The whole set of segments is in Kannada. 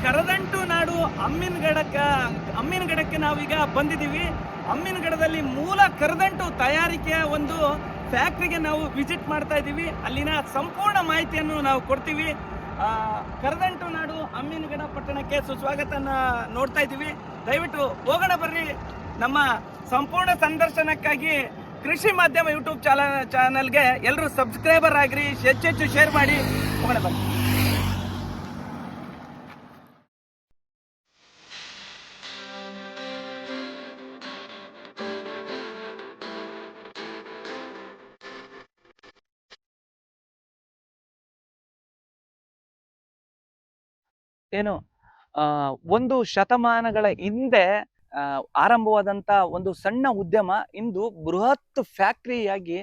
ಕರದಂಟು ನಾಡು ಅಮ್ಮಿನಗಡಕ್ಕೆ ನಾವೀಗ ಬಂದಿದ್ದೀವಿ. ಅಮ್ಮಿನಗಡದಲ್ಲಿ ಮೂಲ ಕರದಂಟು ತಯಾರಿಕೆಯ ಒಂದು ಫ್ಯಾಕ್ಟ್ರಿಗೆ ನಾವು ವಿಸಿಟ್ ಮಾಡ್ತಾ ಇದ್ದೀವಿ. ಅಲ್ಲಿನ ಸಂಪೂರ್ಣ ಮಾಹಿತಿಯನ್ನು ನಾವು ಕೊಡ್ತೀವಿ. ಕರದಂಟು ನಾಡು ಅಮ್ಮಿನಗಡ ಪಟ್ಟಣಕ್ಕೆ ಸುಸ್ವಾಗತನ ನೋಡ್ತಾ ಇದ್ದೀವಿ. ದಯವಿಟ್ಟು ಹೋಗೋಣ ಬರ್ರಿ. ನಮ್ಮ ಸಂಪೂರ್ಣ ಸಂದರ್ಶನಕ್ಕಾಗಿ ಕೃಷಿ ಮಾಧ್ಯಮ ಯೂಟ್ಯೂಬ್ ಚಾನಲ್ಗೆ ಎಲ್ಲರೂ ಸಬ್ಸ್ಕ್ರೈಬರ್ ಆಗ್ರಿ, ಹೆಚ್ಚೆಚ್ಚು ಶೇರ್ ಮಾಡಿ. ಹೋಗೋಣ ಬರ್ರಿ. ಏನು ಒಂದು ಶತಮಾನಗಳ ಹಿಂದೆ ಆರಂಭವಾದಂತ ಒಂದು ಸಣ್ಣ ಉದ್ಯಮ ಇಂದು ಬೃಹತ್ ಫ್ಯಾಕ್ಟರಿಯಾಗಿ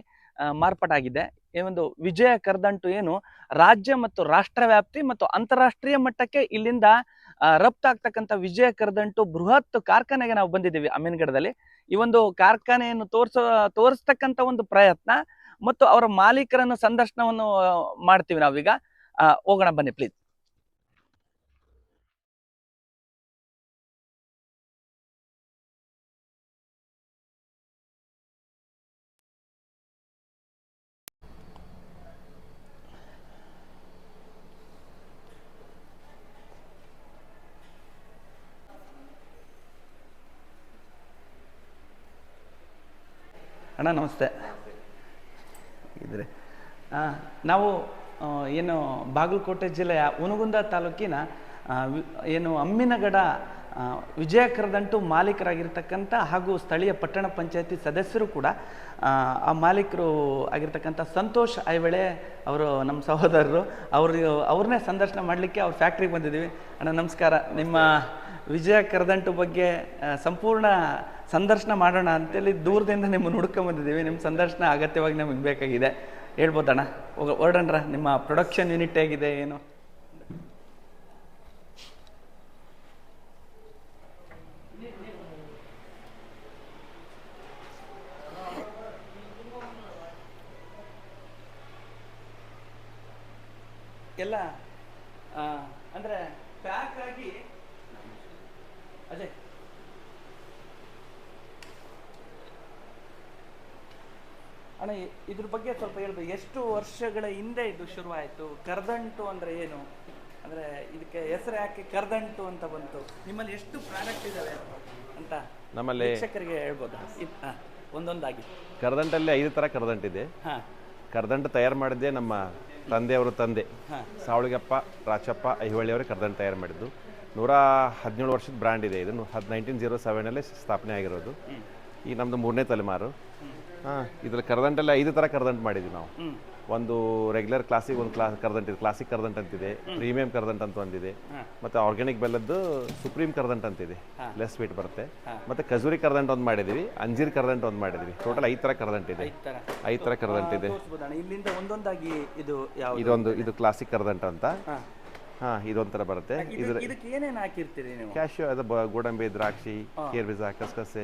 ಮಾರ್ಪಾಟಾಗಿದೆ. ಈ ಒಂದು ವಿಜಯ ಕರದಂಟು ಏನು ರಾಜ್ಯ ಮತ್ತು ರಾಷ್ಟ್ರ ವ್ಯಾಪ್ತಿ ಮತ್ತು ಅಂತಾರಾಷ್ಟ್ರೀಯ ಮಟ್ಟಕ್ಕೆ ಇಲ್ಲಿಂದ ರಫ್ತಾಗ್ತಕ್ಕಂಥ ವಿಜಯ ಕರದಂಟು ಬೃಹತ್ ಕಾರ್ಖಾನೆಗೆ ನಾವು ಬಂದಿದ್ದೀವಿ ಅಮ್ಮಿನಗಡದಲ್ಲಿ. ಈ ಒಂದು ಕಾರ್ಖಾನೆಯನ್ನು ತೋರಿಸ್ತಕ್ಕಂಥ ಒಂದು ಪ್ರಯತ್ನ ಮತ್ತು ಅವರ ಮಾಲೀಕರನ್ನು ಸಂದರ್ಶನವನ್ನು ಮಾಡ್ತೀವಿ ನಾವೀಗ. ಹೋಗೋಣ ಬನ್ನಿ ಪ್ಲೀಸ್. ಅಣ್ಣ ನಮಸ್ತೆ. ಇದ್ರೆ ನಾವು ಏನು ಬಾಗಲಕೋಟೆ ಜಿಲ್ಲೆಯ ಹುನಗುಂದ ತಾಲೂಕಿನ ಏನು ಅಮ್ಮಿನಗಡ ವಿಜಯ ಕರದಂಟು ಮಾಲೀಕರಾಗಿರ್ತಕ್ಕಂಥ ಹಾಗೂ ಸ್ಥಳೀಯ ಪಟ್ಟಣ ಪಂಚಾಯತಿ ಸದಸ್ಯರು ಕೂಡ ಆ ಮಾಲೀಕರು ಆಗಿರ್ತಕ್ಕಂಥ ಸಂತೋಷ್ ಐವಳೆ ಅವರು ನಮ್ಮ ಸಹೋದರರು. ಅವ್ರನ್ನೇ ಸಂದರ್ಶನ ಮಾಡಲಿಕ್ಕೆ ಅವ್ರ ಫ್ಯಾಕ್ಟ್ರಿಗೆ ಬಂದಿದ್ದೀವಿ. ಅಣ್ಣ ನಮಸ್ಕಾರ. ನಿಮ್ಮ ವಿಜಯ ಕರದಂಟು ಬಗ್ಗೆ ಸಂಪೂರ್ಣ ಸಂದರ್ಶನ ಮಾಡೋಣ ಅಂತೇಳಿ ದೂರದಿಂದ ನಿಮ್ಮನ್ನು ಹುಡ್ಕೊಂಬಂದಿದ್ದೀವಿ. ನಿಮ್ಮ ಸಂದರ್ಶನ ಅಗತ್ಯವಾಗಿ ನಮಗೆ ಬೇಕಾಗಿದೆ. ಹೇಳ್ಬೋದಣ್ಣ? ಹೊರಡಣ್ರ. ನಿಮ್ಮ ಪ್ರೊಡಕ್ಷನ್ ಯೂನಿಟ್ ಹೇಗಿದೆ ಏನು? ಎಲ್ಲ ಅಂದರೆ ಪ್ಯಾಕ್ ಆಗಿ ಅಜಯ್ ಅಣ್ಣ ಇದ್ರ ಬಗ್ಗೆ ಸ್ವಲ್ಪ ಹೇಳ್ಬೇಕು. ಎಷ್ಟು ವರ್ಷಗಳ ಹಿಂದೆ ಇದು ಶುರುವಾಯಿತು? ಕರದಂಟು ಅಂದರೆ ಏನು? ಅಂದರೆ ಇದಕ್ಕೆ ಹೆಸರು ಯಾಕೆ ಕರದಂಟು ಅಂತ ಬಂತು? ನಿಮ್ಮಲ್ಲಿ ಎಷ್ಟು ಪ್ರಾಡಕ್ಟ್ ಇದ್ದಾವೆ ಅಂತ ನಮ್ಮಲ್ಲಿ ವೀಕ್ಷಕರಿಗೆ ಹೇಳ್ಬೋದಾ ಒಂದೊಂದಾಗಿ? ಕರದಂಟಲ್ಲಿ 5 ಥರ ಕರದಂಟಿದೆ. ಕರದಂಟು ತಯಾರು ಮಾಡಿದ್ದೆ ನಮ್ಮ ತಂದೆಯವರು ತಂದೆ ಸಾವಳಿಗಪ್ಪ ರಾಚಪ್ಪ ಐಹೊಳೆಯವರು ಕರದಂಟು ತಯಾರು ಮಾಡಿದ್ದು. 117 ವರ್ಷದ ಬ್ರ್ಯಾಂಡ್ ಇದೆ. ಇದು 1907 ಸ್ಥಾಪನೆ ಆಗಿರೋದು. ಈಗ ನಮ್ಮದು 3ನೇ ತಲೆಮಾರು. ಇದ್ರಲ್ಲಿ ಕರದಂಟಲ್ಲಿ 5 ಥರ ಕರದಂಟು ಮಾಡಿದ್ವಿ ನಾವು. ಒಂದು ರೆಗ್ಯುಲರ್ ಕ್ಲಾಸಿಕ್ ಒಂದು ಕರದಂಟು ಇದೆ, ಕ್ಲಾಸಿಕ್ ಕರದಂಟು ಅಂತಿದೆ, ಪ್ರೀಮಿಯಂ ಕರದಂಟು ಅಂತ ಒಂದಿದೆ, ಮತ್ತು ಆರ್ಗ್ಯಾನಿಕ್ ಬೆಲ್ಲದ್ದು ಸುಪ್ರೀಂ ಕರದಂಟು ಅಂತಿದೆ, ಲೆಸ್ ಸ್ವೀಟ್ ಬರುತ್ತೆ. ಮತ್ತು ಖಜೂರಿ ಕರದಂಟು ಒಂದು ಮಾಡಿದ್ದೀವಿ, ಅಂಜೀರ್ ಕರದಂಟು ಒಂದು ಮಾಡಿದ್ದೀವಿ. ಟೋಟಲ್ 5 ಥರ ಕರದಂಟು ಇದೆ. 5 ಥರ ಕರದಂಟು ಇದೆ. ಇದು ಕ್ಲಾಸಿಕ್ ಕರದಂಟು ಅಂತ. ಇದೊಂಥರ ಬರುತ್ತೆ. ಕ್ಯಾಶ್ಯೂ, ಅದು ಗೋಡಂಬಿ, ದ್ರಾಕ್ಷಿ, ಕೇರ್ಬೀಜ, ಕಸಕಸೆ,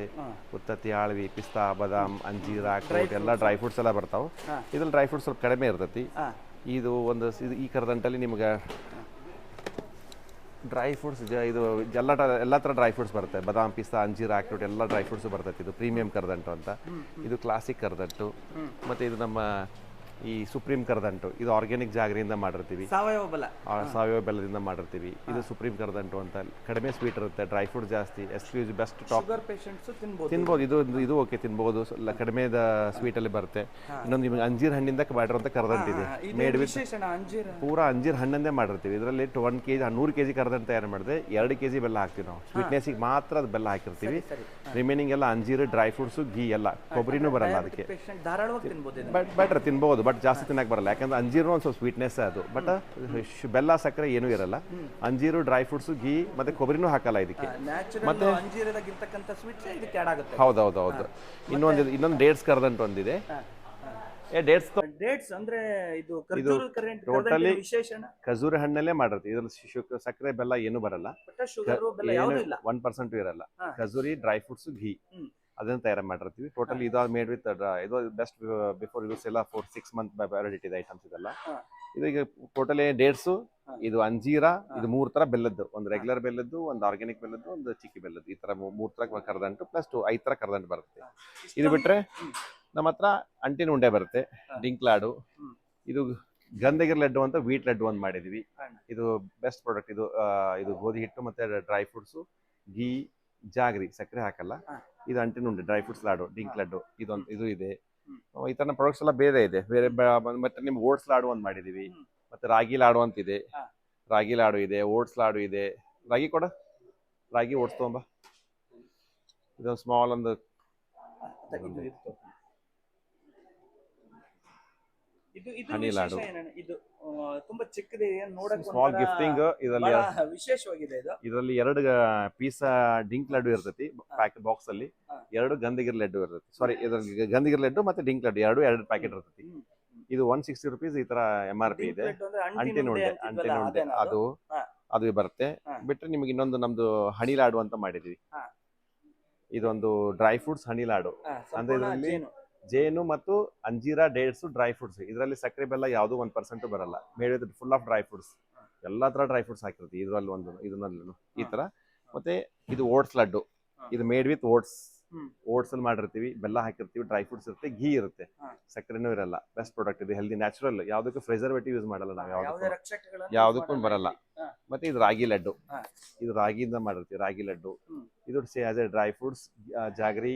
ಉತ್ತತ್ತಿ, ಆಳ್ವಿ, ಪಿಸ್ತಾ, ಬಾದಾಮ್, ಅಂಜೀರ, ಅಕ್ರೋಟ್ ಎಲ್ಲ ಡ್ರೈ ಫ್ರೂಟ್ಸ್ ಎಲ್ಲ ಬರ್ತಾವೆ. ಇದ್ರಲ್ಲಿ ಡ್ರೈ ಫ್ರೂಟ್ಸ್ ಸ್ವಲ್ಪ ಕಡಿಮೆ ಇರ್ತೈತಿ. ಈ ಕರದಂಟಲ್ಲಿ ನಿಮ್ಗೆ ಡ್ರೈ ಫ್ರೂಟ್ಸ್ ಇದು ಎಲ್ಲ ಥರ ಡ್ರೈ ಫ್ರೂಟ್ಸ್ ಬರುತ್ತೆ. ಬಾದಾಮ್, ಪಿಸ್ತಾ, ಅಂಜೀರ, ಅಕ್ರೋಟ್ ಎಲ್ಲ ಡ್ರೈ ಫ್ರೂಟ್ಸ್ ಬರ್ತೈತಿ. ಇದು ಪ್ರೀಮಿಯಂ ಕರದಂಟು ಅಂತ. ಇದು ಕ್ಲಾಸಿಕ್ ಕರದಂಟು. ಮತ್ತು ಇದು ನಮ್ಮ ಈ ಸುಪ್ರೀಂ ಕರದಂಟು. ಇದು ಆರ್ಗ್ಯಾನಿಕ್ ಜಾಗರಿಯಿಂದ ಮಾಡಿರ್ತೀವಿ, ಸಾವಯವ ಬೆಲ್ಲದಿಂದ ಮಾಡಿರ್ತೀವಿ. ಇದು ಸುಪ್ರೀಂ ಕರದಂಟು ಅಂತ. ಕಡಿಮೆ ಸ್ವೀಟ್ ಇರುತ್ತೆ, ಡ್ರೈ ಫ್ರೂಟ್ ಜಾಸ್ತಿ, ಎಕ್ಸ್ಕ್ಲೂಸಿವ್ ಬೆಸ್ಟ್ ಟಾಪ್ ತಿನ್ಬೋದು. ಇದು ಓಕೆ ತಿನ್ಬೋದು, ಕಡಿಮೆ ಸ್ವೀಟಲ್ಲಿ ಬರುತ್ತೆ. ಇನ್ನೊಂದು ನಿಮಗೆ ಅಂಜೀರ್ ಹಣ್ಣಿಂದ ಮಾಡಿರುವಂಥ ಕರದಂಟು ಇದೆ. ಮೇಡ್ ವಿತ್ ಪೂರಾ ಅಂಜೀರ್ ಹಣ್ಣಿಂದೇ ಮಾಡಿರ್ತೀವಿ. ಇದರಲ್ಲಿ 1 kg 100 kg ಕರದಂಟು ತಯಾರು ಮಾಡಿದ್ರೆ 2 kg ಬೆಲ್ಲ ಹಾಕ್ತೀವಿ ನಾವು. ಸ್ವೀಟ್ನೆಸ್ಸಿಗೆ ಮಾತ್ರ ಅದು ಬೆಲ್ಲ ಹಾಕಿರ್ತೀವಿ. ರಿಮೈನಿಂಗ್ ಎಲ್ಲ ಅಂಜೀರು, ಡ್ರೈ ಫ್ರೂಟ್ಸು, ಘೀ ಎಲ್ಲ. ಕೊಬ್ಬರಿನೂ ಬರಲ್ಲ ಅದಕ್ಕೆ. ಬೆಟ್ರ್ ತಿನ್ಬೋದು, ಬಟ್ ಜಾಸ್ತಿ ತಿನ್ನಕ್ಕೆ ಬರಲ್ಲ. ಯಾಕಂದ್ರೆ ಅಂಜೀರು ಒಂದು ಸ್ವಲ್ಪ ಸ್ವೀಟ್ನೆಸ್ ಅದು. ಬಟ್ ಬೆಲ್ಲ ಸಕ್ಕರೆ ಏನೂ ಇರಲ್ಲ. ಅಂಜೀರು, ಡ್ರೈ ಫ್ರೂಟ್ಸು, ಘೀ ಮತ್ತೆ ಕೊಬ್ಬರಿನೂ ಹಾಕಲ್ಲ ಇದಕ್ಕೆ. ಮತ್ತೆ ಹೌದೌದು. ಇನ್ನೊಂದು ಡೇಟ್ಸ್ ಕರದಂಟು ಒಂದಿದೆ. ಡೇಟ್ಸ್ ಅಂದ್ರೆ ಇದು ಟೋಟಲಿ ಖಜೂರಿ ಹಣ್ಣಲ್ಲೇ ಮಾಡಿರ್ತೀವಿ. ಇದ್ರಲ್ಲಿ ಸಕ್ಕರೆ ಬೆಲ್ಲ ಏನು ಬರಲ್ಲ, 1% ಇರಲ್ಲ. ಖಜೂರಿ, ಡ್ರೈ ಫ್ರೂಟ್ಸ್, ಘೀ ಅದನ್ನ ತಯಾರು ಮಾಡಿರ್ತೀವಿ. ಟೋಟಲಿ ಇದು ಮೇಡ್ ವಿತ್ ಇದು ಬೆಸ್ಟ್ ಬಿಫೋರ್ ಯೂಸ್ ಎಲ್ಲ 4-6 ಮಂತ್ ವ್ಯಾಲಿಡಿಟಿ ಇದೆ ಐಟಮ್ಸ್ ಇದೆಲ್ಲ. ಇದು ಈಗ ಟೋಟಲಿ ಡೇಟ್ಸು, ಇದು ಅಂಜೀರ, ಇದು 3 ತರ ಬೆಲ್ಲದ್ದು, ಒಂದು ರೆಗ್ಯುಲರ್ ಬೆಲ್ಲದ್ದು, ಒಂದು ಆರ್ಗ್ಯಾನಿಕ್ ಬೆಲ್ಲದ್ದು, ಒಂದು ಚಿಕ್ಕಿ ಬೆಲ್ಲದ್ದು, ಈ ತರ 3 ತರ ಕರದಂಟು ಪ್ಲಸ್ 5 ತರ ಕರದಂಟು ಬರುತ್ತೆ. ಇದು ಬಿಟ್ರೆ ನಮ್ಮ ಹತ್ರ ಅಂಟಿನ ಉಂಡೆ ಬರುತ್ತೆ, ಡಿಂಕ್ ಲಾಡು, ಇದು ಗಂಧಗಿರಿ ಲಡ್ಡು ಅಂತ ವೀಟ್ ಲಡ್ಡು ಒಂದು ಮಾಡಿದೀವಿ. ಇದು ಬೆಸ್ಟ್ ಪ್ರಾಡಕ್ಟ್. ಇದು ಗೋಧಿ ಹಿಟ್ಟು ಮತ್ತೆ ಡ್ರೈ ಫ್ರೂಟ್ಸು, ಗೀ, ಜಾಗ್ರಿ, ಸಕ್ಕರೆ ಹಾಕಲ್ಲ. ಇದು ಅಂಟಿನ ಉಂಡೆ, ಡ್ರೈ ಫ್ರೂಟ್ಸ್ ಲಾಡು, ಡಿಂಕ್ ಲಡ್ಡು, ಇದು ಇದೆ. ಈ ತರ ಪ್ರಾಡಕ್ಟ್ಸ್ ಎಲ್ಲ ಬೇರೆ ಇದೆ. ಮತ್ತೆ ನಿಮ್ಗೆ ಓಟ್ಸ್ ಲಾಡು ಒಂದು ಮಾಡಿದೀವಿ, ಮತ್ತೆ ರಾಗಿ ಲಾಡು ಅಂತ ಇದೆ. ರಾಗಿ ಲಾಡು ಇದೆ, ಓಟ್ಸ್ ಲಾಡು ಇದೆ. ರಾಗಿ ಕೊಡ, ರಾಗಿ ಓಟ್ಸ್ ತಗೊಂಬ. ಇದೊಂದು ಸ್ಮಾಲ್ ಒಂದು ಹನಿ ಲಾಡು, ಇದು ತುಂಬಾ ಚಿಕ್ಕದೇ, ನೋಡಕ್ಕೆ ಸ್ಮಾಲ್ ಗಿಫ್ಟಿಂಗ್. ಇದರಲ್ಲಿ ವಿಶೇಷವಾಗಿದೆ. ಇದರಲ್ಲಿ 2 ಪೀಸ್ ಡಿಂಕ್ ಲಡ್ಡು ಇರ್ತೈತಿ ಪ್ಯಾಕೆಟ್ ಬಾಕ್ಸ್ ಅಲ್ಲಿ, 2 ಗಂಧಗಿರಿ ಲಡ್ಡು ಇರ್ತೈತಿ. ಸಾರಿ, ಇದರಲ್ಲಿ ಗಂಧಗಿರಿ ಲಡ್ಡು ಮತ್ತೆ ಡಿಂಕ್ ಲಡ್ಡು 2 ಪ್ಯಾಕೆಟ್ ಇರ್ತೈತಿ. ಇದು 160 rupees ಈ ತರ MRP ಇದೆ. ಅಂಟಿನ ಉಂಡೆ ಅದು ಬರುತ್ತೆ. ಬಿಟ್ರೆ ನಿಮ್ಗೆ ಇನ್ನೊಂದು ನಮ್ದು ಹನಿ ಲಾಡು ಅಂತ ಮಾಡಿದೀವಿ. ಇದೊಂದು ಡ್ರೈ ಫ್ರೂಟ್ಸ್ ಹನಿ ಲಾಡು ಅಂದ್ರೆ ಇದರಲ್ಲಿ ಜೇನು ಮತ್ತು ಅಂಜೀರಾ, ಡೇಟ್ಸ್, ಡ್ರೈ ಫ್ರೂಟ್ಸ್. ಇದರಲ್ಲಿ ಸಕ್ಕರೆ ಬೆಲ್ಲ ಯಾವುದು 1% ಬರಲ್ಲ. Made with full of dry fruits, ಎಲ್ಲಾ ತರ ಡ್ರೈ ಫ್ರೂಟ್ಸ್ ಹಾಕಿರ್ತೀವಿ ಇದರಲ್ಲಿ ಇದನ್ನಲ್ಲೂ ಈ ತರ. ಮತ್ತೆ ಇದು ಓಟ್ಸ್ ಲಡ್ಡು, ಇದು ಮೇಡ್ ವಿತ್ ಓಟ್ಸ್ ಅಲ್ಲಿ ಮಾಡಿರ್ತೀವಿ, ಬೆಲ್ಲ ಹಾಕಿರ್ತೀವಿ, ಡ್ರೈ ಫ್ರೂಟ್ಸ್ ಇರುತ್ತೆ, ಘೀ ಇರುತ್ತೆ, ಸಕ್ಕರೆನೂ ಇರಲ್ಲ. ಬೆಸ್ಟ್ ಪ್ರಾಡಕ್ಟ್ ಇದು, ಹೆಲ್ದಿ, ನ್ಯಾಚುರಲ್, ಯಾವುದಕ್ಕೂ ಪ್ರಿಸರ್ವೇಟಿವ್ ಯೂಸ್ ಮಾಡಲ್ಲ ನಾವು, ಯಾವುದಕ್ಕೂ ಬರಲ್ಲ. ಮತ್ತೆ ಇದು ರಾಗಿ ಲಡ್ಡು, ಇದು ರಾಗಿಯಿಂದ ಮಾಡಿರ್ತೀವಿ, ರಾಗಿ ಲಡ್ಡು. ಇದು as a dry fruits, jaggery,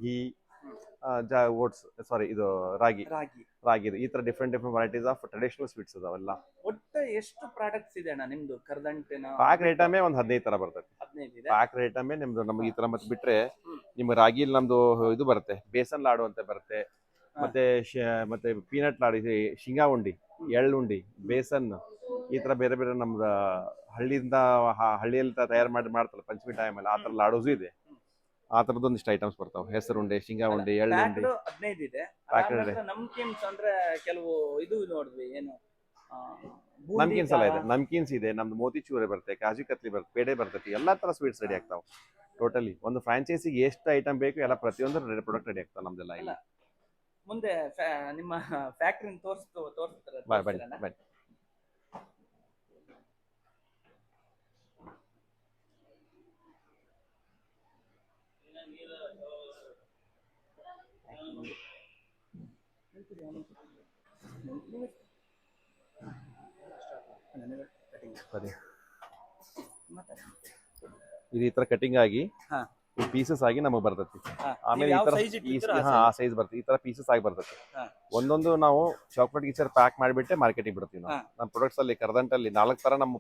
ghee, oats, sorry ಇದು ರಾಗಿ, ಈ ತರ different varieties of traditional sweets ಅದಾವೆಲ್ಲ. ಒಟ್ಟು ಎಷ್ಟು ಪ್ರಾಡಕ್ಟ್ಸ್ ಇದೆ ಅಣ್ಣ ನಿಮ್ದು ಕರ್ದಂಟೆನ? ಪ್ಯಾಕ್ ರೇಟಮೇ ಒಂದು 15 ತರ ಬರ್ತದೆ. ಪ್ಯಾಕ್ ರೇಟಮೇ ನಿಮ್ದು ನಮ್ಗೆ ಈ ತರ. ಮತ್ತೆ ಬಿಟ್ರೆ ನಿಮ್ಗೆ ರಾಗಿಲ್ ನಮ್ದು ಇದು ಬರುತ್ತೆ, ಬೇಸನ್ ಲಾಡು ಅಂತ ಬರುತ್ತೆ. ಮತ್ತೆ ಪೀನಟ್ ಲಾಡು, ಶೇಂಗಾ ಉಂಡಿ, ಎಳ್ಳುಂಡಿ, ಬೇಸನ್, ಈ ತರ ಬೇರೆ ಬೇರೆ ನಮ್ದು ಹಳ್ಳಿಯಲ್ಲಿ ತಯಾರು ಮಾಡ್ತಾರೆ ಪಂಚಮಿ ಟೈಮಲ್ಲಿ, ಆ ತರ ಲಾಡೋಸು ಇದೆ. ಆ ತರದೊಂದಿಷ್ಟು ಐಟಮ್ಸ್ ಬರ್ತಾವೆ. ಹೆಸರು ಉಂಡೆ, ಶೇಂಗಾ ಉಂಡೆ, ಎಳ್ಳುಂಡಿ. 15 ಇದೆ. ನಮ್ಕಿನ್ಸ್ ಅಂದ್ರೆ ಕೆಲವು ಇದು ನೋಡಿದ್ವಿ, ಏನು ನಮ್ಕಿನ್ಸ್ ಎಲ್ಲ ಇದೆ. ನಮ್ಕಿನ್ಸ್ ಇದೆ, ನಮ್ದು ಮೋತಿಚೂರ್ ಬರುತ್ತೆ, ಕಾಜು ಕತ್ಲಿ ಬರುತ್ತೆ, ಪೇಡೆ ಬರ್ತೈತಿ, ಎಲ್ಲಾ ತರ ಸ್ವೀಟ್ಸ್ ರೆಡಿ ಆಗ್ತಾವೆ. ಟೋಟಲಿ ಒಂದು ಫ್ರಾಂಚೈಸಿಗೆ ಎಷ್ಟು ಐಟಮ್ ಬೇಕು ಎಲ್ಲ ಪ್ರತಿಯೊಂದು ಪ್ರಾಡಕ್ಟ್ ರೆಡಿ ಆಗ್ತಾವೆ ನಮ್ದೆಲ್ಲ ಇಲ್ಲಿ. ಮುಂದೆ ನಿಮ್ಮ ಫ್ಯಾಕ್ಟರಿ ತೋರಿಸ್ತಾರೆ. ಬನ್ನಿ. ಇದು ಈ ತರ ಕಟಿಂಗ್ ಆಗಿ ಪೀಸಸ್ ಆಗಿ ನಮಗೆ ಬರ್ತೈತಿ. ಆಮೇಲೆ ಈ ತರ ಆ ಸೈಜ್ ಬರ್ತೈತಿ, ಈ ತರ ಪೀಸಸ್ ಆಗಿ ಬರ್ತೈತಿ. ಒಂದೊಂದು ನಾವು ಚಾಕ್ಲೇಟ್ ಗೀಚರ್ ಪ್ಯಾಕ್ ಮಾಡಿಬಿಟ್ಟೆ ಮಾರ್ಕೆಟಿಗೆ ಬಿಡ್ತೀವಿ ನಾವು. ನಮ್ಮ ಪ್ರೊಡಕ್ಟ್ಸ್ ಅಲ್ಲಿ ಕರ್ದಂಟಲ್ಲಿ 4 ತರ ನಮ್ಮ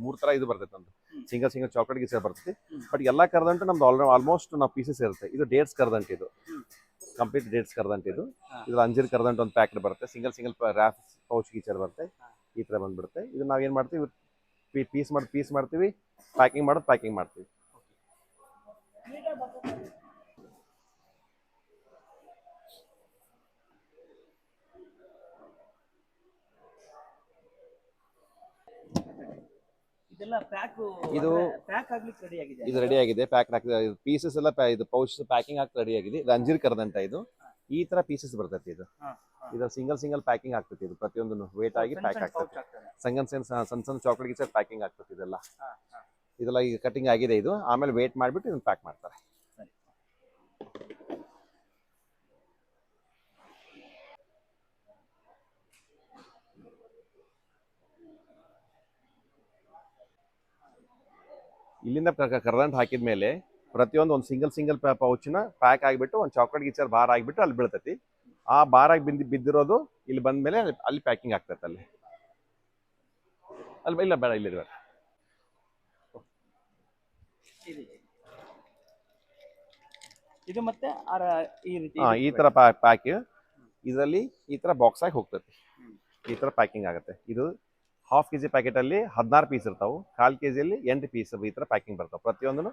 3 ತರ ಇದು ಬರ್ತೈತಿ. ನಮ್ದು ಸಿಂಗಲ್ ಚಾಕ್ಲೇಟ್ ಗೀಚರ್ ಬರ್ತೈತಿ. ಬಟ್ ಎಲ್ಲಾ ಕರ್ದಂಟು ನಮ್ದು ಆಲ್ಮೋಸ್ಟ್ ನಾವು ಪೀಸಸ್ ಇರುತ್ತೆ. ಇದು ಡೇಟ್ಸ್ ಕರ್ದಂಟ್, ಇದು ಕಂಪ್ಲೀಟ್ ಡೇಟ್ಸ್ ಕರ್ದಂಟ್. ಇದು ಅಂಜೀರ್ ಕರ್ದಂಟ್ ಒಂದು ಪ್ಯಾಕೆಟ್ ಬರುತ್ತೆ, ಸಿಂಗಲ್ ರ್ಯಾಪ್ ಪೌಚ್ ಗೀಚರ್ ಬರುತ್ತೆ, ಈ ತರ ಬಂದ್ಬಿಡುತ್ತೆ. ಇದು ನಾವೇನ್ ಮಾಡ್ತೀವಿ, ಪೀಸ್ ಮಾಡ್ತೀವಿ, ಪ್ಯಾಕಿಂಗ್ ಮಾಡ್ತೀವಿ. ಇದು ರೆಡಿ ಆಗಿದೆ, ಪ್ಯಾಕ್ ಪೀಸಸ್ ಎಲ್ಲ ಇದು ಪೌಚ್ ಪ್ಯಾಕಿಂಗ್ ಆಗ್ತಾ ರೆಡಿ ಆಗಿದೆ. ಇದು ಅಂಜೀರ್ ಕರ್ದಂಟ, ಇದು ಈ ತರ ಪೀಸಸ್ ಬರ್ತೈತಿ. ಇದು ಸಿಂಗಲ್ ಪ್ಯಾಕಿಂಗ್ ಆಗ್ತೈತಿ. ಇದು ಪ್ರತಿಯೊಂದು ವೇಟ್ ಆಗಿ ಪ್ಯಾಕ್ ಆಗ್ತೈತಿ. ಸಣ್ಣ ಚಾಕ್ಲೇಟ್ ಗೀಚರ್ ಪ್ಯಾಕಿಂಗ್ ಆಗ್ತೈತಿ. ಇದೆಲ್ಲ ಈಗ ಕಟಿಂಗ್ ಆಗಿದೆ. ಇದು ಆಮೇಲೆ ವೇಟ್ ಮಾಡಿಬಿಟ್ಟು ಇದನ್ನ ಪ್ಯಾಕ್ ಮಾಡ್ತಾರೆ. ಇಲ್ಲಿಂದ ಕರ್ದಂಟ್ ಹಾಕಿದ್ಮೇಲೆ ಪ್ರತಿಯೊಂದು ಒಂದು ಸಿಂಗಲ್ ಪೌಚ್ನ ಪ್ಯಾಕ್ ಆಗಿಬಿಟ್ಟು ಒಂದು ಚಾಕ್ಲೇಟ್ ಗೀಚರ್ ಬಾರ್ ಆಗಿಬಿಟ್ಟು ಅಲ್ಲಿ ಬೀಳ್ತೈತಿ. ಆ ಬಾರ್ ಆಗಿ ಬಿದ್ದಿರೋದು ಇಲ್ಲಿ ಬಂದ್ಮೇಲೆ ಅಲ್ಲಿ ಪ್ಯಾಕಿಂಗ್ ಆಗ್ತೈತೆ. ಅಲ್ಲಿ ಇಲ್ಲ ಬೇಡ, ಇಲ್ಲಿ ಇದು ಮತ್ತೆ ಈ ತರ ಪ್ಯಾಕ್ ಇದರಲ್ಲಿ ಈ ತರ ಬಾಕ್ಸ್ ಆಗಿ ಹೋಗ್ತೈತಿ. ಈ ತರ ಪ್ಯಾಕಿಂಗ್ ಆಗುತ್ತೆ. ಇದು ½ kg ಪ್ಯಾಕೆಟ್ ಅಲ್ಲಿ 16 ಪೀಸ್ ಇರ್ತಾವೆ, 1/4 kg 8 ಪೀಸ್ ಈ ತರ ಪ್ಯಾಕಿಂಗ್ ಬರ್ತಾವೆ. ಪ್ರತಿಯೊಂದನ್ನು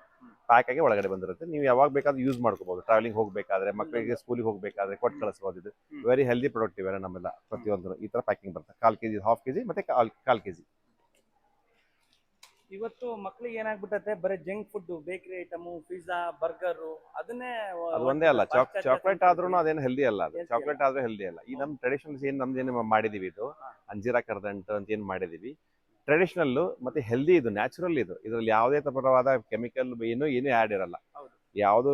ಪ್ಯಾಕ್ ಆಗಿ ಒಳಗಡೆ ಬಂದಿರುತ್ತೆ. ನೀವು ಯಾವಾಗ ಬೇಕಾದ್ರೂ ಯೂಸ್ ಮಾಡ್ಕೋಬಹುದು. ಟ್ರಾವೆಲಿಂಗ್ ಹೋಗ್ಬೇಕಾದ್ರೆ, ಮಕ್ಕಳಿಗೆ ಸ್ಕೂಲಿಗೆ ಹೋಗ್ಬೇಕಾದ್ರೆ ಕೊಟ್ಟು ಕಳಿಸಬಹುದು. ಇದು ವೆರಿ ಹೆಲ್ದಿ ಪ್ರಾಡಕ್ಟ್ ಇವೆ ನಮ್ಮೆಲ್ಲ. ಪ್ರತಿಯೊಂದು ಈ ತರ ಪ್ಯಾಕಿಂಗ್ ಬರ್ತದೆ. 1/4 kg, ½ kg ಮತ್ತೆ 1/4 kg. ಇವತ್ತು ಮಕ್ಳಿಗೆ ಏನಾಗ್ಬಿಟ್ಟತೆ ಬರೀ junk food, bakery item, pizza, burger ಅದನ್ನೇ ಅದು ಒಂದೇ ಅಲ್ಲ, ಚಾಕ್ಲೇಟ್ ಆದ್ರೂ ಅದೇನು ಹೆಲ್ದಿ ಅಲ್ಲ. ಅದು ಚಾಕ್ಲೇಟ್ ಆದ್ರೂ ಹೆಲ್ದಿ ಅಲ್ಲ. ಈ ನಮ್ಮ ಟ್ರೆಡಿಷನಲ್ಸ್ ಏನ್ ನಮ್ದೇನು ಮಾಡಿದೀವಿ, ಇದು ಅಂಜೀರಾ ಕರ್ದಂಟು ಅಂತ ಏನ್ ಮಾಡಿದೀವಿ, ಟ್ರೆಡಿಷನಲ್ ಮತ್ತೆ ಹೆಲ್ದಿ, ಇದು ನ್ಯಾಚುರಲ್. ಇದ್ರಲ್ಲಿ ಯಾವುದೇ ತರವಾದ ಕೆಮಿಕಲ್ ಏನು ಆ್ಯಡ್ ಇರಲ್ಲ. ಯಾವುದು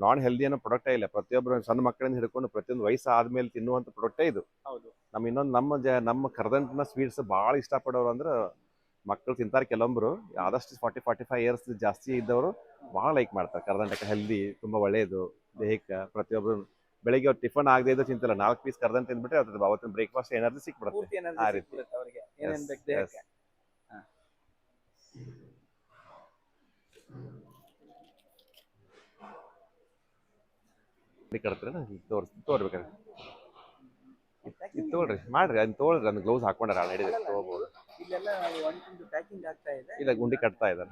ನಾನ್ ಹೆಲ್ದಿ ಅನ್ನೋ ಪ್ರಾಡಕ್ಟೇ ಇಲ್ಲ. ಪ್ರತಿಯೊಬ್ಬರು ಸಣ್ಣ ಮಕ್ಕಳಿಂದ ಹಿಡ್ಕೊಂಡು ಪ್ರತಿಯೊಂದು ವಯಸ್ಸು ಆದ್ಮೇಲೆ ತಿನ್ನುವಂತ ಪ್ರಾಡಕ್ಟೇ ಇದು. ನಮ್ಮ ಕರ್ದಂಟಿನ ಸ್ವೀಟ್ಸ್ ಭಾಳ ಇಷ್ಟಪಡೋರು ಅಂದ್ರೆ ಮಕ್ಕಳು ತಿಂತಾರೆ. ಕೆಲವೊಬ್ರು ಆದಷ್ಟು 40-45 ಇಯರ್ಸ್ ಜಾಸ್ತಿ ಇದ್ದವರು ಭಾಳ ಲೈಕ್ ಮಾಡ್ತಾರೆ. ಕರ್ದಂಟಕ್ಕೆ ಹೆಲ್ದಿ, ತುಂಬಾ ಒಳ್ಳೆಯದು ದೇಹಕ್ಕೆ. ಪ್ರತಿಯೊಬ್ಬರು ಬೆಳಿಗ್ಗೆ ಅವ್ರು ಟಿಫನ್ ಆಗದೆ ಇದ್ದು ತಿಂತಿಲ್ಲ, 4 ಪೀಸ್ ಕರ್ದಂಟು ತಿಂದ್ಬಿಟ್ರೆ ಅದ್ರ ಅವತ್ತಿನ ಬ್ರೇಕ್ಫಾಸ್ಟ್ ಎನರ್ಜಿ ಸಿಕ್ಬಿಡುತ್ತೆ. ಆ ರೀತಿ ತೋರ್ಬೇಕಾದ್ರೆ ಇದು ತಗೊಳ್ರಿ, ಮಾಡ್ರಿ, ಅದನ್ನ ತಗೊಳ್ರಿ. ಅದನ್ನ ಗ್ಲೌಸ್ ಹಾಕೊಂಡ್ರೆ ಹಿಡಿದ್ರೆ ತಗೋಬಹುದು. ಇಲ್ಲ, ಗುಂಡಿ ಕಟ್ತಾ ಇದ್ದಾರೆ.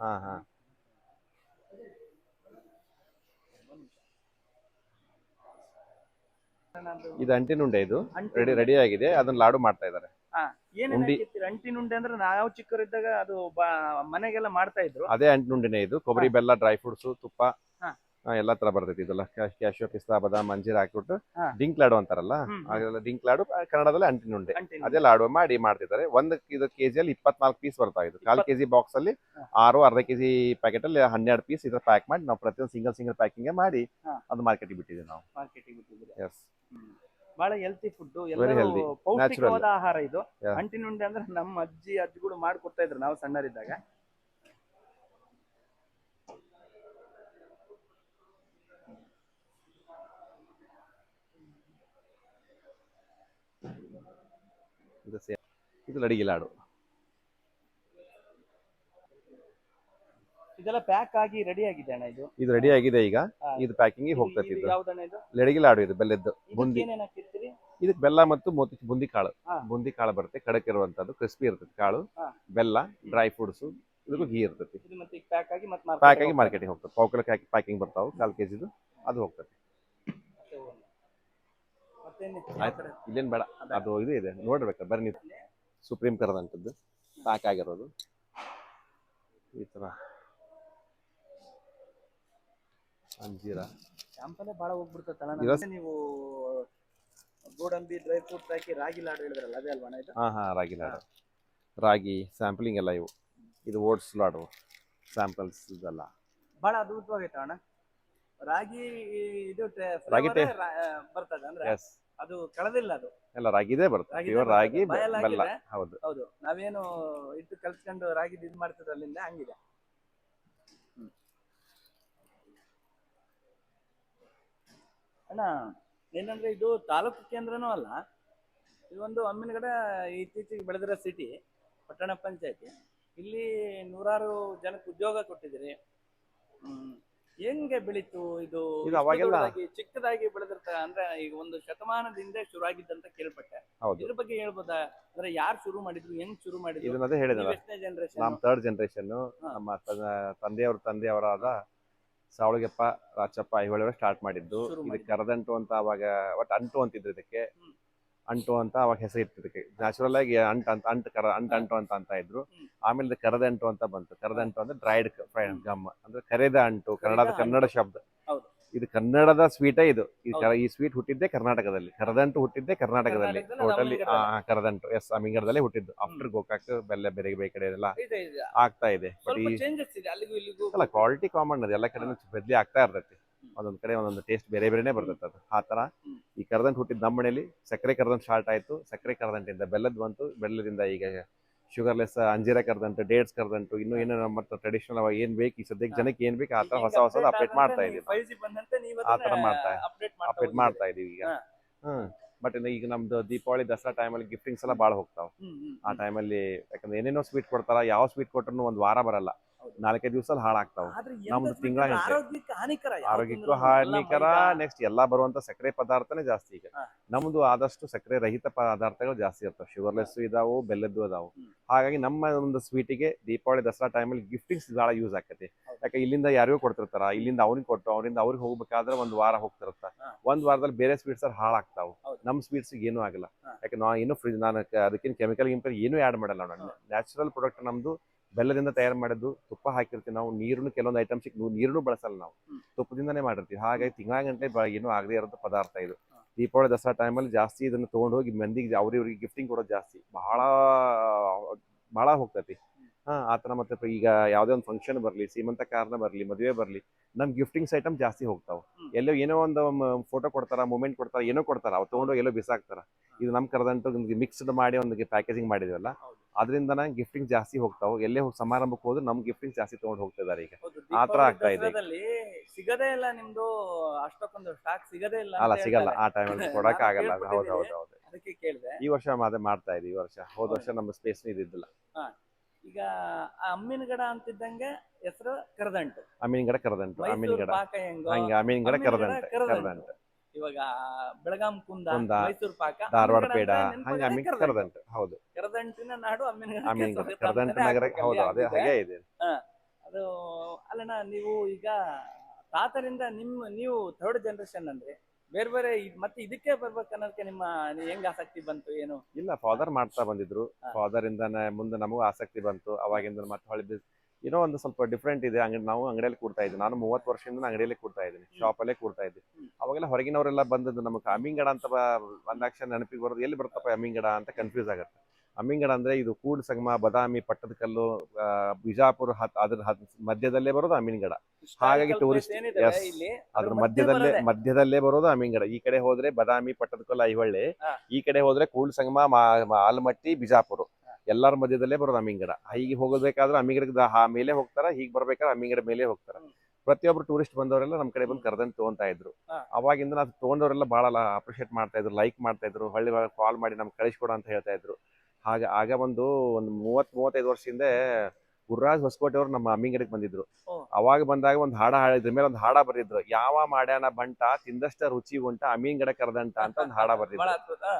ಹಾ ಹಾ, ಇದು ಅಂಟಿನುಂಡೆ. ಇದು ರೆಡಿ ಆಗಿದೆ. ಅದನ್ನ ಲಾಡು ಮಾಡ್ತಾ ಇದ್ದಾರೆ. ಅಂಟಿನುಂಡೆ ಅಂದ್ರೆ ನಾವು ಚಿಕ್ಕವರಿದ್ದಾಗ ಅದು ಮನೆಗೆಲ್ಲ ಮಾಡ್ತಾ ಇದ್ರು. ಅದೇ ಅಂಟಿನುಂಡೆನೆ ಇದು. ಕೊಬ್ಬರಿ, ಬೆಲ್ಲ, ಡ್ರೈ ಫ್ರೂಟ್ಸ್, ತುಪ್ಪ ಎಲ್ಲಾ ತರ ಬರ್ತೈತಿ. ಇದೆಲ್ಲ ಕ್ಯಾಶ್ಯೂ, ಪಿಸ್ತಾ, ಬಾದಾಮ್, ಅಂಜೀರ ಹಾಕ್ಬಿಟ್ಟು ಡಿಂಕ್ ಲಾಡು ಅಂತಾರಲ್ಲ, ಹಾಗೆಲ್ಲ ಡಿಂಕ್ ಲಾಡು ಕನ್ನಡದಲ್ಲಿ ಅಂಟಿನುಂಡೆ. ಅದೇ ಲಾಡು ಮಾಡ್ತಿದ್ದಾರೆ. ಇದು ಕೆಜಿಯಲ್ಲಿ 24 ಪೀಸ್ ಬರ್ತಾ ಇದೆ. 1/4 ಕೆಜಿ ಬಾಕ್ಸ್ ಅಲ್ಲಿ 6, ಅರ್ಧ ಕೆಜಿ ಪ್ಯಾಕೆಟ್ ಅಲ್ಲಿ 12 ಪೀಸ್ ಇದ್ರ ಪ್ಯಾಕ್ ಮಾಡಿ ನಾವು ಪ್ರತಿಯೊಂದು ಸಿಂಗಲ್ ಪ್ಯಾಕಿಂಗ್ ಮಾಡಿ ಅದು ಮಾರ್ಕೆಟಿಗೆ ಬಿಟ್ಟಿದ್ದೀವಿ ನಾವು. ಎಸ್, ಬಹಳ ಹೆಲ್ತಿ ಫುಡ್, ಪೌಷ್ಟಿಕವಾದ ಆಹಾರ ಇದು. ಅಂಟಿನುಂಡೆ ಅಂದ್ರೆ ನಮ್ಮ ಅಜ್ಜಿಗಳು ಮಾಡ್ಕೊಡ್ತಾ ಇದ್ರು ನಾವು ಸಣ್ಣರಿದ್ದಾಗ. ಇದು ಅಡಿಗೆ ಲಾಡು. ಇದೆಲ್ಲ ಪ್ಯಾಕ್ ಆಗಿ ರೆಡಿ ಆಗಿದೆ ಅಣ್ಣ. ಇದು ರೆಡಿ ಆಗಿದೆ ಈಗ. ಇದು ಪ್ಯಾಕಿಂಗ್ ಹೋಗ್ತೈತಿ. ಇದು ಲಡಿಗೆ ಲಾಡು. ಇದು ಬೆಲ್ಲದ್ದು ಬುಂದಿ. ಇದಕ್ಕೆ ಬೆಲ್ಲ ಮತ್ತು ಬುಂದಿ ಕಾಳು ಬರುತ್ತೆ. ಕಡಕ್ ಇರುವಂತದ್ದು, ಕ್ರಿಸ್ಪಿ ಇರ್ತದೆ ಕಾಳು. ಬೆಲ್ಲ, ಡ್ರೈ ಫ್ರೂಟ್ಸ್, ಇದಕ್ಕೂ ಘೀ ಇರ್ತೈತಿ. ಪ್ಯಾಕ್ ಆಗಿ ಮಾರ್ಕೆಟಿಗೆ ಹೋಗ್ತದೆ. 1/4 ಕಿಲೋ ಪ್ಯಾಕಿಂಗ್ ಬರ್ತಾವೆ. 1/4 ಕೆಜಿದು ಅದು ಹೋಗ್ತದೆ. ಇಲ್ಲೇನ್ ಬೇಡ, ಅದು ಇದು ಇದೆ ನೋಡ್ಬೇಕಾ ಬರ್ರಿ ನೀವು. ಸುಪ್ರೀಂ ಕರ್ದಂಟದ್ದು ಪ್ಯಾಕ್ ಆಗಿರೋದು ಈ ತರ. ಅಂಜೀರ ಶಾಂಪಲ್ಲೇ ಭಾಳ ಹೋಗ್ಬಿಡ್ತಲ್ಲ. ನೀವು ಗೋಡಂಬಿ, ಡ್ರೈ ಫ್ರೂಟ್ಸ್ ಹಾಕಿ ರಾಗಿ ಲಾಡು ಹೇಳಿದ್ರಲ್ಲ, ಅದೇ ಅಲ್ವಾ ಇದು? ಹಾ, ರಾಗಿ ಲಾಡು. ರಾಗಿ ಸ್ಯಾಂಪಲಿಂಗ್ ಎಲ್ಲ ಇವು. ಇದು ಓಟ್ಸ್ ಲಾಡು ಸ್ಯಾಂಪಲ್ಸ್. ಇದೆಲ್ಲ ಭಾಳ ಅದ್ಭುತವಾಗೈತೆ ಅಣ್ಣ. ರಾಗಿ ಇದು ಬರ್ತದೆ ಅಂದ್ರೆ ಅದು ಕಳೆದಿಲ್ಲ. ಅದು ಎಲ್ಲ ರಾಗಿದೇ ಬರುತ್ತೆ. ಪ್ಯೂರ್ ರಾಗಿ, ಬೆಲ್ಲ. ಹೌದು, ನಾವೇನು ಇಟ್ಟು ಕಲ್ಸ್ಕೊಂಡು ರಾಗಿ ಇದು ಮಾಡ್ತಿದ್ರು ಅಲ್ಲಿಂದ ಹಂಗಿದೆ. ಅಣ್ಣ ಏನಂದ್ರೆ ಇದು ತಾಲೂಕು ಕೇಂದ್ರನೂ ಅಲ್ಲ, ಇದೊಂದು ಅಮ್ಮಿನಗಡ ಇತ್ತೀಚೆಗೆ ಬೆಳೆದಿರೋ ಸಿಟಿ, ಪಟ್ಟಣ ಪಂಚಾಯತಿ. ಇಲ್ಲಿ 100 ಜನಕ್ಕೆ ಉದ್ಯೋಗ ಕೊಟ್ಟಿದ್ದೀರಿ. ಹೆಂಗೆ ಬೆಳೀತು ಇದು? ಅವಾಗೆಲ್ಲ ಚಿಕ್ಕದಾಗಿ ಬೆಳೆದಿರ್ತ ಅಂದ್ರೆ ಈಗ ಒಂದು ಶತಮಾನದಿಂದ ಶುರು ಆಗಿದ್ದಂತ ಕೇಳ್ಪಟ್ಟೆ. ಇದ್ರ ಬಗ್ಗೆ ಹೇಳ್ಬೋದಾ? ಅಂದ್ರೆ ಯಾರು ಶುರು ಮಾಡಿದ್ರು, ಹೆಂಗ್ ಶುರು ಮಾಡಿದ್ರು? ಇದನ್ನದೇ ಹೇಳಿದ್ನಲ್ಲ, ನಮ್ಮ 3rd ಜನರೇಷನ್. ನಮ್ಮ ತಂದೆಯವರಾದ ಸಾವಳಗೆಪ್ಪ, ರಾಚಪ್ಪ, ಐಹೊಳೆ ಸ್ಟಾರ್ಟ್ ಮಾಡಿದ್ದು. ಇದಕ್ಕೆ ಕರದಂಟು ಅಂತ ಅವಾಗ ಒಟ್ಟು ಅಂಟು ಅಂತಿದ್ರು. ಇದಕ್ಕೆ ಅಂಟು ಅಂತ ಅವಾಗ ಹೆಸರು ಇಟ್ಟಿದ್ದಕ್ಕೆ. ನ್ಯಾಚುರಲ್ ಆಗಿ ಅಂಟು ಅಂತ ಇದ್ರು. ಆಮೇಲೆ ಕರದಂಟು ಅಂತ ಬಂತು. ಕರದಂಟು ಅಂದ್ರೆ ಡ್ರೈಡ್ ಗಮ್ ಅಂದ್ರೆ ಕರೆದ ಅಂಟು, ಕನ್ನಡ ಶಬ್ದ. ಇದು ಕನ್ನಡದ ಸ್ವೀಟೇ. ಈ ಸ್ವೀಟ್ ಹುಟ್ಟಿದ್ದೆ ಕರ್ನಾಟಕದಲ್ಲಿ. ಕರದಂಟು ಹುಟ್ಟಿದ್ದೆ ಕರ್ನಾಟಕದಲ್ಲಿ. ಟೋಟಲಿ ಕರದಂಟು ಮಿಂಗಡದಲ್ಲೇ ಹುಟ್ಟಿದ್ದು. ಆಫ್ಟರ್ ಗೋಕಾಕ್ ಬೆಲ್ಲ ಬೇರೆ ಬೇರೆ ಕಡೆ ಎಲ್ಲ ಆಗ್ತಾ ಇದೆ. ಅಲ್ಲ, ಕ್ವಾಲಿಟಿ ಕಾಮನ್. ಅದು ಎಲ್ಲ ಕಡೆ ಬದಲಿ ಆಗ್ತಾ ಇರ್ತೈತಿ. ಒಂದೊಂದ್ ಕಡೆ ಒಂದೊಂದು ಟೇಸ್ಟ್ ಬೇರೆ ಬೇರೆನೆ ಬರ್ತೈತೆ. ಅದು ಆ ತರ ಈ ಕರದಂಟು ಹುಟ್ಟಿದ ನಮ್ಮ ಮನೇಲಿ ಸಕ್ಕರೆ ಕರದಂಟು ಸ್ಟಾರ್ಟ್ ಆಯ್ತು. ಸಕ್ಕರೆ ಕರದಂಟಿಂದ ಬೆಲ್ಲದ್ ಬಂತು. ಬೆಲ್ಲದಿಂದ ಈಗ ಶುಗರ್ಲೆಸ್ ಅಂಜೀರ ಕರದಂಟು, ಡೇಟ್ಸ್ ಕರದಂಟು, ಇನ್ನು ಏನೋ ನಮ್ಮ ಟ್ರೆಡಿಷನಲ್ ಅವಾಗ ಏನ್ ಬೇಕು, ಈ ಸದ್ಯಕ್ಕೆ ಜನಕ್ಕೆ ಏನ್ ಬೇಕು ಆ ತರ ಹೊಸದು ಅಪ್ಡೇಟ್ ಮಾಡ್ತಾ ಇದೀವಿ. ಆ ತರ ಅಪ್ಡೇಟ್ ಮಾಡ್ತಾ ಇದೀವಿ ಈಗ. ಬಟ್ ಈಗ ನಮ್ದು ದೀಪಾವಳಿ, ದಸರಾ ಟೈಮಲ್ಲಿ ಗಿಫ್ಟಿಂಗ್ಸ್ ಎಲ್ಲ ಭಾಳ ಹೋಗ್ತಾವ. ಆ ಟೈಮಲ್ಲಿ ಯಾಕಂದ್ರೆ ಏನೇನೋ ಸ್ವೀಟ್ ಕೊಡ್ತಾರ. ಯಾವ ಸ್ವೀಟ್ ಕೊಟ್ಟರು ಒಂದು ವಾರ ಬರಲ್ಲ, 4-5 ದಿವಸ ಹಾಳಾಗ್ತಾವ. ನಮ್ದು ತಿಂಗಳ ಆರೋಗ್ಯಕ್ಕೂ ಹಾನಿಕರ. ನೆಕ್ಸ್ಟ್ ಎಲ್ಲಾ ಬರುವಂತ ಸಕ್ಕರೆ ಪದಾರ್ಥನೇ ಜಾಸ್ತಿ. ಈಗ ನಮ್ದು ಆದಷ್ಟು ಸಕ್ಕರೆ ರಹಿತ ಪದಾರ್ಥಗಳು ಜಾಸ್ತಿ ಇರ್ತಾವ. ಶುಗರ್ಲೆಸ್ ಇದಾವು, ಬೆಲ್ಲದ್ದು ಅದಾವು. ಹಾಗಾಗಿ ನಮ್ಮ ಒಂದು ಸ್ವೀಟಿಗೆ ದೀಪಾವಳಿ, ದಸರಾ ಟೈಮಲ್ಲಿ ಗಿಫ್ಟಿಂಗ್ಸ್ ಬಹಳ ಯೂಸ್ ಆಕತಿ. ಯಾಕೆ ಇಲ್ಲಿಂದ ಯಾರಿಗೂ ಕೊಡ್ತಿರ್ತಾರ, ಇಲ್ಲಿಂದ ಅವ್ರಿಗೆ ಕೊಟ್ಟು ಅವರಿಂದ ಅವ್ರಿಗೆ ಹೋಗ್ಬೇಕಾದ್ರೆ ಒಂದು ವಾರ ಹೋಗ್ತಿರುತ್ತ. ಒಂದ್ ವಾರದಲ್ಲಿ ಬೇರೆ ಸ್ವೀಟ್ಸ್ ಹಾಳಾಗ್ತಾವ, ನಮ್ಮ ಸ್ವೀಟ್ಸ್ ಏನೂ ಆಗಲ್ಲ. ಯಾಕೆ ನಾ ಏನು ಫ್ರಿಜ್ ನಾನು ಅದಕ್ಕೇನು ಕೆಮಿಕಲ್ ಏನು ಆ್ಯಡ್ ಮಾಡಲ್ಲ. ನಾನು ನ್ಯಾಚುರಲ್ ಪ್ರಾಡಕ್ಟ್ ನಮ್ದು, ಬೆಲ್ಲದಿಂದ ತಯಾರು ಮಾಡಿದ್ದು, ತುಪ್ಪ ಹಾಕಿರ್ತೀವಿ ನಾವು. ನೀರನ್ನು ಕೆಲವೊಂದು ಐಟಮ್ಸ್ ನೀರನ್ನು ಬಳಸಲ್ಲ ನಾವು, ತುಪ್ಪದಿಂದನೇ ಮಾಡಿರ್ತೀವಿ. ಹಾಗಾಗಿ ತಿಂಗಳಗಂಟೆ ಏನೂ ಆಗದೆ ಇರೋದು ಪದಾರ್ಥ ಇದು. ದೀಪಾವಳಿ ದಸರಾ ಟೈಮಲ್ಲಿ ಜಾಸ್ತಿ ಇದನ್ನು ತೊಗೊಂಡು ಹೋಗಿ ಮಂದಿಗೆ ಅವ್ರಿಗೆ ಗಿಫ್ಟಿಂಗ್ ಕೊಡೋದು ಜಾಸ್ತಿ, ಬಹಳ ಬಹಳ ಹೋಗ್ತೈತಿ. ಆ ಥರ. ಮತ್ತೆ ಈಗ ಯಾವುದೇ ಒಂದು ಫಂಕ್ಷನ್ ಬರಲಿ, ಸೀಮಂತ ಕಾರಣ ಬರಲಿ, ಮದುವೆ ಬರಲಿ, ನಮ್ ಗಿಫ್ಟಿಂಗ್ಸ್ ಐಟಮ್ ಜಾಸ್ತಿ ಹೋಗ್ತಾವ. ಎಲ್ಲೋ ಏನೋ ಒಂದು ಫೋಟೋ ಕೊಡ್ತಾರ, ಮೂಮೆಂಟ್ ಕೊಡ್ತಾರ, ಏನೋ ಕೊಡ್ತಾರ, ಅವು ತೊಗೊಂಡು ಎಲ್ಲೋ ಬಿಸಾಕ್ತಾರ. ಇದು ನಮ್ ಕರೆದಂಟು ಮಿಕ್ಸ್ಡ್ ಮಾಡಿ ಒಂದು ಪ್ಯಾಕೇಜಿಂಗ್ ಮಾಡಿದ್ವಲ್ಲ, ಅದರಿಂದ ಗಿಫ್ಟಿಂಗ್ ಜಾಸ್ತಿ ಹೋಗ್ತಾವ. ಎಲ್ಲೇ ಹೋಗಿ ಸಮಾರಂಭಕ್ಕೆ ಹೋದ್ರೆ ನಮ್ ಗಿಫ್ಟಿಂಗ್ ಜಾಸ್ತಿ ತೊಗೊಂಡು ಹೋಗ್ತಿದ್ದಾರೆ ಈಗ. ಆ ಥರ ಆಗ್ತಾ ಇದೆ. ಸಿಗದೇ ಇಲ್ಲ ನಿಮ್ದು, ಅಷ್ಟೊಂದು ಸ್ಟಾಕ್ ಸಿಗದೇ ಇಲ್ಲ ಅಲ್ಲ, ಸಿಗಲ್ಲ ಆ ಟೈಮಲ್ಲಿ ಕೊಡಕ್ ಆಗಲ್ಲ. ಹೌದು ಹೌದು ಹೌದು. ಅದಕ್ಕೆ ಕೇಳಿದೆ. ಈ ವರ್ಷ ಅದೇ ಮಾಡ್ತಾ ಇದೀವಿ. ಈ ವರ್ಷ, ಹೋದ ವರ್ಷ ನಮ್ಮ ಸ್ಪೇಸ್ ಇದ್ದಿದ್ದಿಲ್ಲ. ಈಗ ಆ ಅಮ್ಮಿನಗಡ ಅಂತಿದ್ದಂಗೆ ಹೆಸರು ಕರದಂಟು, ಅಮೀನ್ಗಡ ಕರದಂಟು, ಅಮೀನ್ಗಡ ಪಾಕ ಹೆಂಗೋ ಹಂಗೆ ಅಮೀನ್ಗಡ ಕರದಂಟು. ಕರದಂಟು. ಇವಾಗ ಬೆಳಗಾಂ ಕುಂದ, ಮೈಸೂರು ಪಾಕ, ಧಾರವಾಡ ಪೇಡ, ಹಂಗೆ ಅಮೀನ್ ಕರದಂಟು. ಹೌದು, ಕರದಂಟಿನ ನಾಡು ಅಮೀನ್ಗಡ ಅಮ್ಮಿನಗಡ. ಕರದಂಟು ನಗರ. ಹೌದು, ಅದೇ ಹಾಗೆ ಇದೆ. ಅದು ಅಲ್ಲಣ್ಣ, ನೀವು ಈಗ ತಾತರಿಂದ ನೀವು ಥರ್ಡ್ ಜನರೇಷನ್ ಅಂದ್ರೆ ಬೇರೆ ಬೇರೆ ಮತ್ತೆ ಇದಕ್ಕೆ ಬರ್ಬೇಕು ಅನ್ನೋದಕ್ಕೆ ಹೆಂಗ್ ಆಸಕ್ತಿ ಬಂತು ಏನು? ಇಲ್ಲ, ಫಾದರ್ ಮಾಡ್ತಾ ಬಂದಿದ್ರು. ಫಾದರ್ ಇಂದಾನೆ ಮುಂದೆ ನಮಗೂ ಆಸಕ್ತಿ ಬಂತು. ಅವಾಗಿಂದ ಮತ್ತೆ ಹೊಳಿ ಏನೋ ಒಂದು ಸ್ವಲ್ಪ ಡಿಫ್ರೆಂಟ್ ಇದೆ. ನಾವು ಅಂಗಡಿಯಲ್ಲಿ ಕೂಡ್ತಾ ಇದ್ವಿ. ನಾನು 30 ವರ್ಷದಿಂದ ಅಂಗಡಿಯಲ್ಲೇ ಕೂಡ್ತಾ ಇದ್ದೀನಿ, ಶಾಪಲ್ಲೇ ಕೂಡ್ತಾ ಇದ್ವಿ. ಅವಾಗೆಲ್ಲ ಹೊರಗಿನವರೆಲ್ಲ ಬಂದದ್ದು ನಮಗೆ ಅಮ್ಮಿಂಗಡ ಅಂತ ಒಂದಾಕ್ಷರ ನೆನಪಿಗೆ ಬರೋದು, ಎಲ್ಲಿ ಬರ್ತಪ್ಪ ಅಮ್ಮಿಂಗಡ ಅಂತ ಕನ್ಫ್ಯೂಸ್ ಆಗುತ್ತೆ. ಅಮ್ಮಿಂಗಡ ಅಂದ್ರೆ ಇದು ಕೂಡ್ ಸಂಗಮ, ಬದಾಮಿ, ಪಟ್ಟದಕಲ್ಲು, ಬಿಜಾಪುರ ಅದ್ರ ಮಧ್ಯದಲ್ಲೇ ಬರೋದು ಅಮೀನ್ಗಡ. ಹಾಗಾಗಿ ಟೂರಿಸ್ಟ್, ಎಸ್, ಅದ್ರ ಮಧ್ಯದಲ್ಲೇ ಬರೋದು ಅಮೀನ್ಗಡ. ಈ ಕಡೆ ಹೋದ್ರೆ ಬದಾಮಿ, ಪಟ್ಟದಕಲ್ಲು, ಐಹೊಳೆ, ಈ ಕಡೆ ಹೋದ್ರೆ ಕೂಡ್ ಸಂಗಮ, ಆಲಮಟ್ಟಿ, ಬಿಜಾಪುರ, ಎಲ್ಲರ ಮಧ್ಯದಲ್ಲೇ ಬರೋದು ಅಮೀನ್ಗಡ. ಹೀಗೆ ಹೋಗಬೇಕಾದ್ರೆ ಅಮೀನ್ಗಡ ಮೇಲೆ ಹೋಗ್ತಾರ, ಹೀಗೆ ಬರ್ಬೇಕಾದ್ರೆ ಅಮೀನ್ಗಡ ಮೇಲೆ ಹೋಗ್ತಾರ. ಪ್ರತಿಯೊಬ್ರು ಟೂರಿಸ್ಟ್ ಬಂದವರೆಲ್ಲ ನಮ್ಮ ಕಡೆ ಬಂದು ಕರೆದಂಟು ತಗೊಂತಾ ಇದ್ರು. ಅವಾಗಿಂದ ನಾವು ತೊಗೊಂಡವರೆಲ್ಲ ಬಹಳ ಅಪ್ರಿಷಿಯೇಟ್ ಮಾಡ್ತಾ ಇದ್ರು, ಲೈಕ್ ಮಾಡ್ತಾ ಇದ್ರು, ಹೊಳ್ಳಿ ಕಾಲ್ ಮಾಡಿ ನಮ್ಗೆ ಕಳಿಸ್ಕೊಡ ಅಂತ ಹೇಳ್ತಾ ಇದ್ರು. ಆಗ ಒಂದು 30-35 ವರ್ಷದಿಂದ ಗುರುರಾಜ್ ಹೊಸಕೋಟೆ ಅವರು ನಮ್ಮ ಅಮ್ಮಿಂಗಡಿಗೆ ಬಂದಿದ್ರು. ಅವಾಗ ಬಂದಾಗ ಒಂದು ಹಾಡ ಹಾಡಿದ್ರ ಮೇಲೆ ಒಂದು ಹಾಡ ಬರೆದಿದ್ರು, ಯಾವ ಮಾಡ್ಯಾನ ಬಂಟ ತಿಂದಷ್ಟ ರುಚಿ ಉಂಟ ಅಮೀನ್ಗಡ ಕರದಂಟ ಅಂತ ಒಂದು ಹಾಡ ಬರೆದಿದ್ರು.